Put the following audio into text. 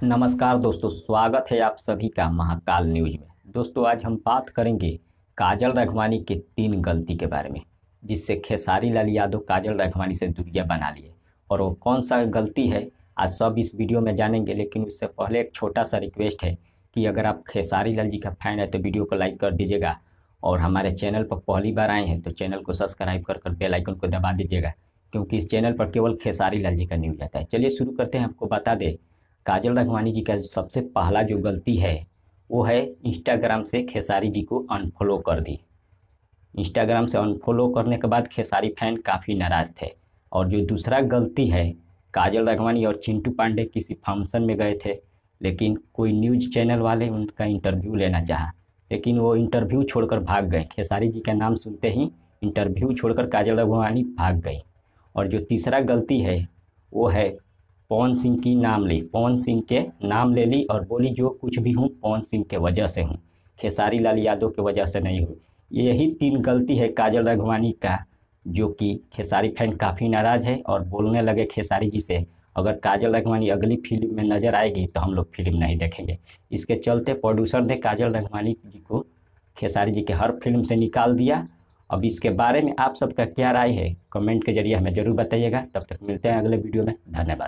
नमस्कार दोस्तों, स्वागत है आप सभी का महाकाल न्यूज में। दोस्तों, आज हम बात करेंगे काजल राघवानी के 3 गलती के बारे में, जिससे खेसारी लाल यादव काजल राघवानी से दूरियां बना लिए। और वो कौन सा गलती है, आज सब इस वीडियो में जानेंगे। लेकिन उससे पहले एक छोटा सा रिक्वेस्ट है कि अगर आप खेसारी लाल जी का फैन है तो वीडियो को लाइक कर दीजिएगा, और हमारे चैनल पर पहली बार आए हैं तो चैनल को सब्सक्राइब कर बेल आइकन को दबा दीजिएगा, क्योंकि इस चैनल पर केवल खेसारी लाल जी का न्यूज आता है। चलिए शुरू करते हैं। आपको बता दें, काजल राघवानी जी का सबसे पहला जो गलती है वो है इंस्टाग्राम से खेसारी जी को अनफॉलो कर दी। इंस्टाग्राम से अनफॉलो करने के बाद खेसारी फैन काफ़ी नाराज़ थे। और जो दूसरा गलती है, काजल राघवानी और चिंटू पांडे किसी फंक्शन में गए थे, लेकिन कोई न्यूज़ चैनल वाले उनका इंटरव्यू लेना चाहा, लेकिन वो इंटरव्यू छोड़कर भाग गए। खेसारी जी का नाम सुनते ही इंटरव्यू छोड़कर काजल राघवानी भाग गई। और जो तीसरा गलती है वो है पवन सिंह की नाम ली। पवन सिंह के नाम ले ली और बोली जो कुछ भी हूँ पवन सिंह के वजह से हूँ, खेसारी लाल यादव के वजह से नहीं हूँ। यही 3 गलती है काजल राघवानी का, जो कि खेसारी फैन काफ़ी नाराज़ है और बोलने लगे खेसारी जी से, अगर काजल राघवानी अगली फिल्म में नज़र आएगी तो हम लोग फिल्म नहीं देखेंगे। इसके चलते प्रोड्यूसर ने काजल राघवानी जी को खेसारी जी के हर फिल्म से निकाल दिया। अब इसके बारे में आप सबका क्या राय है, कमेंट के जरिए हमें ज़रूर बताइएगा। तब तक मिलते हैं अगले वीडियो में। धन्यवाद।